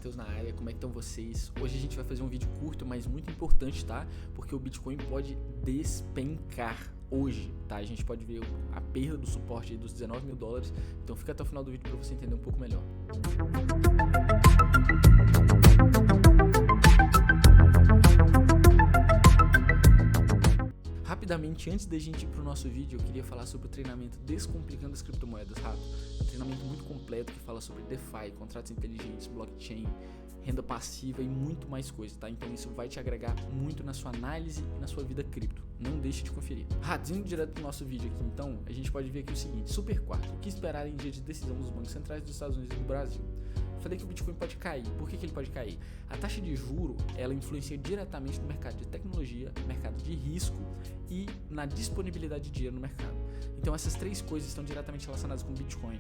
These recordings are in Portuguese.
Matheus na área, como é que estão vocês? Hoje a gente vai fazer um vídeo curto, mas muito importante, tá? Porque o Bitcoin pode despencar hoje, tá? A gente pode ver a perda do suporte aí dos 19 mil dólares, então fica até o final do vídeo para você entender um pouco melhor. Rapidamente, antes da gente ir para o nosso vídeo, eu queria falar sobre o treinamento Descomplicando as Criptomoedas Rápido. É um treinamento muito completo que fala sobre DeFi, contratos inteligentes, blockchain, renda passiva e muito mais coisa, tá? Então isso vai te agregar muito na sua análise e na sua vida cripto. Não deixe de conferir. Indo direto pro nosso vídeo aqui, então, a gente pode ver aqui o seguinte: Super quarto, o que esperar em dia de decisão dos bancos centrais dos Estados Unidos e do Brasil? Falei que o Bitcoin pode cair. Por que ele pode cair? A taxa de juro, ela influencia diretamente no mercado de tecnologia, mercado de risco e na disponibilidade de dinheiro no mercado. Então essas três coisas estão diretamente relacionadas com o Bitcoin.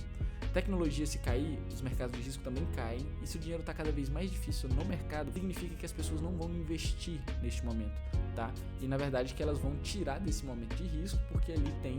Tecnologia, se cair, os mercados de risco também caem, e se o dinheiro está cada vez mais difícil no mercado, significa que as pessoas não vão investir neste momento, tá? E na verdade que elas vão tirar desse momento de risco, porque ali tem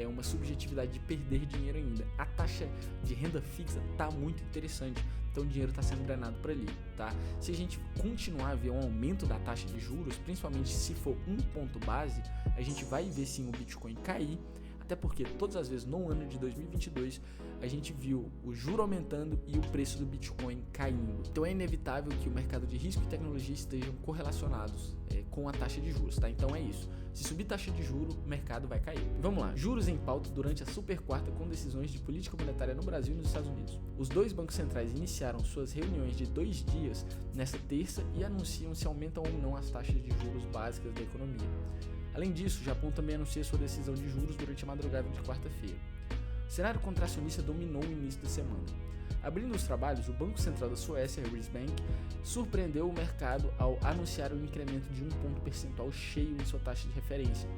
uma subjetividade de perder dinheiro ainda. A taxa de renda fixa está muito interessante, então o dinheiro está sendo drenado para ali, tá? Se a gente continuar a ver um aumento da taxa de juros, principalmente se for um ponto base, a gente vai ver sim o Bitcoin cair, até porque todas as vezes no ano de 2022 a gente viu o juro aumentando e o preço do Bitcoin caindo. Então é inevitável que o mercado de risco e tecnologia estejam correlacionados com a taxa de juros, tá? Então é isso. Se subir taxa de juros, o mercado vai cair. Vamos lá. Juros em pauta durante a super quarta com decisões de política monetária no Brasil e nos Estados Unidos. Os dois bancos centrais iniciaram suas reuniões de 2 dias nesta terça e anunciam se aumentam ou não as taxas de juros básicas da economia. Além disso, o Japão também anuncia sua decisão de juros durante a madrugada de quarta-feira. O cenário contracionista dominou o início da semana. Abrindo os trabalhos, o Banco Central da Suécia, Riksbank, surpreendeu o mercado ao anunciar o incremento de 1 ponto percentual cheio em sua taxa de referência.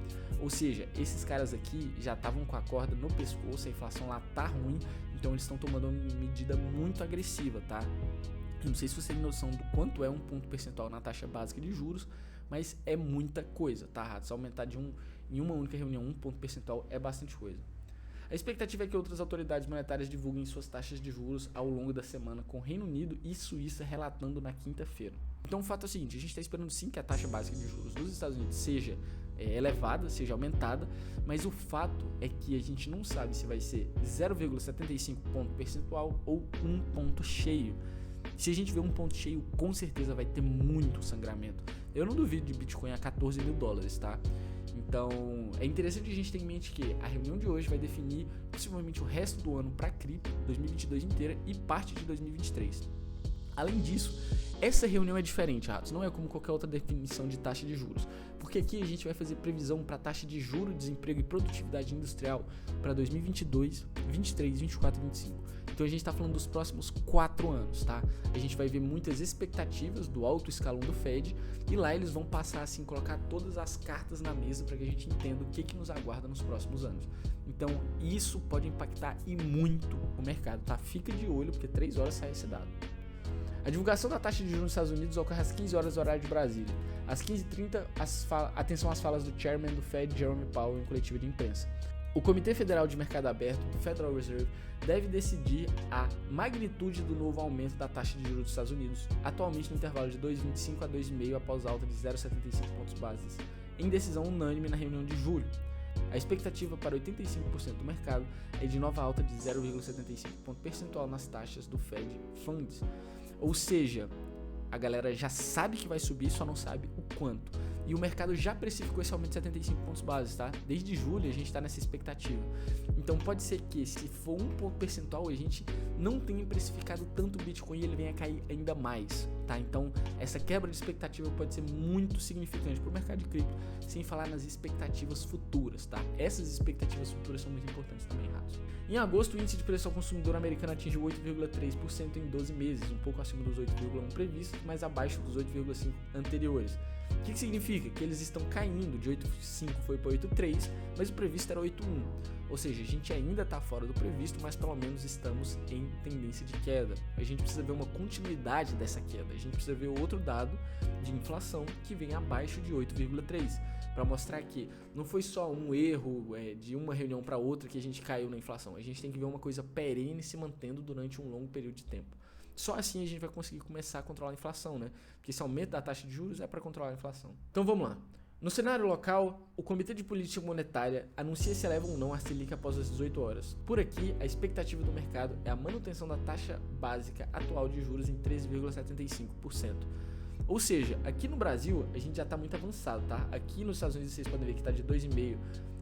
Ou seja, esses caras aqui já estavam com a corda no pescoço, a inflação lá tá ruim, então eles estão tomando uma medida muito agressiva, tá? Eu não sei se você tem noção do quanto é 1 ponto percentual na taxa básica de juros, mas é muita coisa, tá? Se aumentar em uma única reunião 1 ponto percentual é bastante coisa. A expectativa é que outras autoridades monetárias divulguem suas taxas de juros ao longo da semana, com Reino Unido e Suíça relatando na quinta-feira. Então o fato é o seguinte: a gente está esperando sim que a taxa básica de juros dos Estados Unidos seja elevada, seja aumentada, mas o fato é que a gente não sabe se vai ser 0,75 ponto percentual ou 1 ponto cheio. Se a gente ver 1 ponto cheio, com certeza vai ter muito sangramento. Eu não duvido de Bitcoin a 14 mil dólares, tá? Então, é interessante a gente ter em mente que a reunião de hoje vai definir possivelmente o resto do ano para cripto, 2022 inteira e parte de 2023. Além disso, essa reunião é diferente, Ratos, não é como qualquer outra definição de taxa de juros, porque aqui a gente vai fazer previsão para taxa de juros, desemprego e produtividade industrial para 2022, 23, 24 e 25. Então a gente está falando dos próximos 4 anos, tá? A gente vai ver muitas expectativas do alto escalão do Fed e lá eles vão passar assim, colocar todas as cartas na mesa para que a gente entenda o que nos aguarda nos próximos anos. Então isso pode impactar e muito o mercado, tá? Fica de olho porque 3 horas sai esse dado. A divulgação da taxa de juros nos Estados Unidos ocorre às 15 horas do horário de Brasília. Às 15h30, atenção às falas do chairman do Fed, Jerome Powell, em coletiva de imprensa. O Comitê Federal de Mercado Aberto do Federal Reserve deve decidir a magnitude do novo aumento da taxa de juros dos Estados Unidos, atualmente no intervalo de 2,25 a 2,5 após alta de 0,75 pontos básicos, em decisão unânime na reunião de julho. A expectativa para 85% do mercado é de nova alta de 0,75 ponto percentual nas taxas do Fed Funds. Ou seja, a galera já sabe que vai subir, só não sabe o quanto. E o mercado já precificou esse aumento de 75 pontos base, tá? Desde julho a gente está nessa expectativa. Então pode ser que se for 1 ponto percentual a gente não tenha precificado tanto o Bitcoin e ele venha a cair ainda mais, tá? Então essa quebra de expectativa pode ser muito significante para o mercado de cripto, sem falar nas expectativas futuras, tá? Essas expectativas futuras são muito importantes também, Ratos. Em agosto, o índice de preço ao consumidor americano atingiu 8,3% em 12 meses, um pouco acima dos 8,1% previstos, mas abaixo dos 8,5% anteriores. O que significa? Que eles estão caindo, de 8,5 foi para 8,3, mas o previsto era 8,1. Ou seja, a gente ainda está fora do previsto, mas pelo menos estamos em tendência de queda. A gente precisa ver uma continuidade dessa queda, a gente precisa ver outro dado de inflação que vem abaixo de 8,3, para mostrar que não foi só um erro de uma reunião para outra que a gente caiu na inflação. A gente tem que ver uma coisa perene se mantendo durante um longo período de tempo. Só assim a gente vai conseguir começar a controlar a inflação, né? Porque esse aumento da taxa de juros é para controlar a inflação. Então vamos lá. No cenário local, o Comitê de Política Monetária anuncia se eleva ou não a Selic após as 18 horas. Por aqui, a expectativa do mercado é a manutenção da taxa básica atual de juros em 13,75%. Ou seja, aqui no Brasil, a gente já está muito avançado, tá? Aqui nos Estados Unidos vocês podem ver que está de 2,5%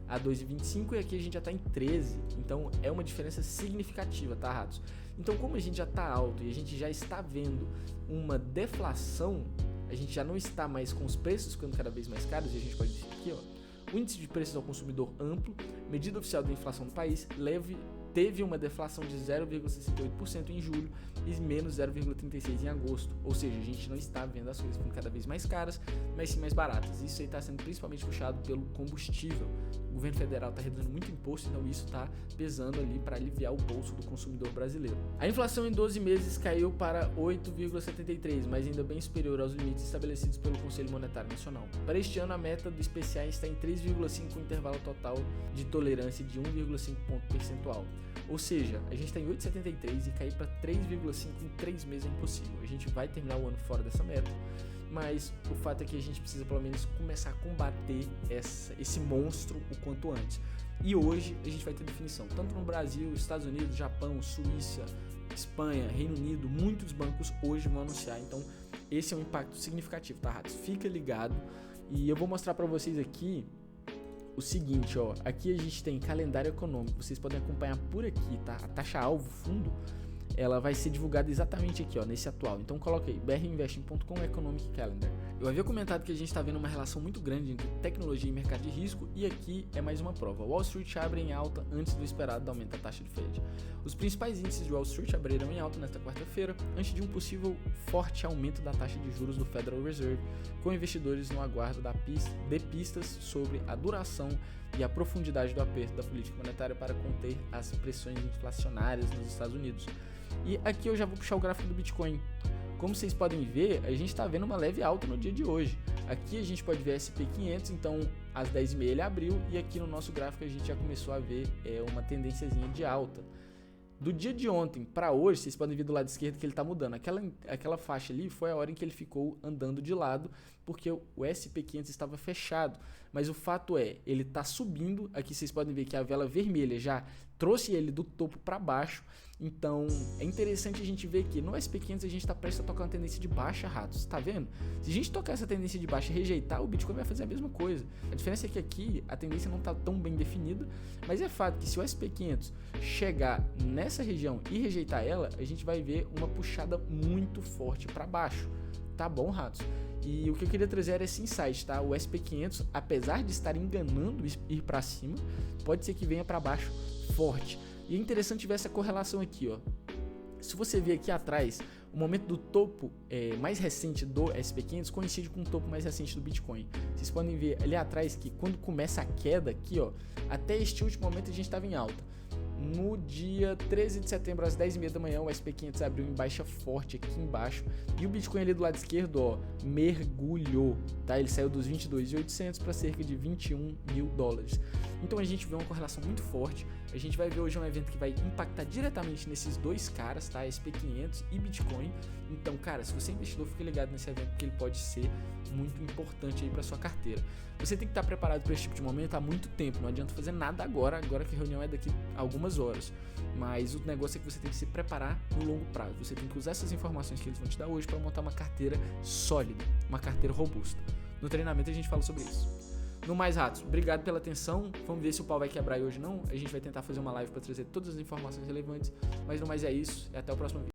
a 2,25% e aqui a gente já está em 13%. Então é uma diferença significativa, tá, ratos? Então como a gente já está alto e a gente já está vendo uma deflação, a gente já não está mais com os preços ficando cada vez mais caros, e a gente pode ver aqui, ó, o índice de preços ao consumidor amplo, medida oficial da inflação do país, teve uma deflação de 0,68% em julho e menos 0,36% em agosto. Ou seja, a gente não está vendo as coisas ficando cada vez mais caras, mas sim mais baratas. Isso aí está sendo principalmente puxado pelo combustível. O governo federal está reduzindo muito imposto, então isso está pesando ali para aliviar o bolso do consumidor brasileiro. A inflação em 12 meses caiu para 8,73%, mas ainda bem superior aos limites estabelecidos pelo Conselho Monetário Nacional. Para este ano, a meta do IPCA está em 3,5%, com intervalo total de tolerância de 1,5 ponto percentual. Ou seja, a gente está em 8,73 e cair para 3,5 em 3 meses é impossível. A gente vai terminar o ano fora dessa meta, mas o fato é que a gente precisa pelo menos começar a combater esse monstro o quanto antes. E hoje a gente vai ter definição, tanto no Brasil, Estados Unidos, Japão, Suíça, Espanha, Reino Unido, muitos bancos hoje vão anunciar. Então esse é um impacto significativo, tá, ratos? Fica ligado e eu vou mostrar para vocês aqui o seguinte, ó, aqui a gente tem calendário econômico, vocês podem acompanhar por aqui, tá? A taxa-alvo fundo, ela vai ser divulgada exatamente aqui, ó, nesse atual. Então coloca aí, brinvesting.com Economic Calendar. Eu havia comentado que a gente está vendo uma relação muito grande entre tecnologia e mercado de risco, e aqui é mais uma prova. Wall Street abre em alta antes do esperado aumento da taxa de Fed. Os principais índices de Wall Street abriram em alta nesta quarta-feira, antes de um possível forte aumento da taxa de juros do Federal Reserve, com investidores no aguardo de pistas sobre a duração e a profundidade do aperto da política monetária para conter as pressões inflacionárias nos Estados Unidos. E aqui eu já vou puxar o gráfico do Bitcoin. Como vocês podem ver, a gente está vendo uma leve alta no dia de hoje. Aqui a gente pode ver SP500, então às 10h30 ele abriu, e aqui no nosso gráfico a gente já começou a ver uma tendênciazinha de alta. Do dia de ontem para hoje, vocês podem ver do lado esquerdo que ele está mudando. Aquela faixa ali foi a hora em que ele ficou andando de lado, porque o SP500 estava fechado. Mas o fato é, ele está subindo. Aqui vocês podem ver que a vela vermelha já trouxe ele do topo para baixo. Então é interessante a gente ver que no SP500 a gente está prestes a tocar uma tendência de baixa, ratos. Tá vendo? Se a gente tocar essa tendência de baixa e rejeitar, o Bitcoin vai fazer a mesma coisa. A diferença é que aqui a tendência não está tão bem definida, mas é fato que se o SP500 chegar nessa região e rejeitar ela, a gente vai ver uma puxada muito forte para baixo. Tá bom, ratos? E o que eu queria trazer era esse insight, tá? O SP500, apesar de estar enganando ir para cima, pode ser que venha para baixo forte. E é interessante ver essa correlação aqui, ó. Se você ver aqui atrás, o momento do topo mais recente do SP500 coincide com o topo mais recente do Bitcoin. Vocês podem ver ali atrás que quando começa a queda aqui, ó, até este último momento a gente estava em alta. No dia 13 de setembro, às 10h30 da manhã, o SP500 abriu em baixa forte aqui embaixo. E o Bitcoin ali do lado esquerdo, ó, mergulhou, tá? Ele saiu dos 22.800 para cerca de 21 mil dólares. Então a gente vê uma correlação muito forte. A gente vai ver hoje um evento que vai impactar diretamente nesses dois caras, tá? SP500 e Bitcoin. Então, cara, se você é investidor, fique ligado nesse evento, porque ele pode ser muito importante aí para sua carteira. Você tem que estar preparado para esse tipo de momento há muito tempo. Não adianta fazer nada agora que a reunião é daqui a algumas horas. Mas o negócio é que você tem que se preparar no longo prazo. Você tem que usar essas informações que eles vão te dar hoje para montar uma carteira sólida, uma carteira robusta. No treinamento a gente fala sobre isso. No mais, ratos, obrigado pela atenção. Vamos ver se o pau vai quebrar aí hoje ou não. A gente vai tentar fazer uma live para trazer todas as informações relevantes. Mas no mais é isso. E até o próximo vídeo.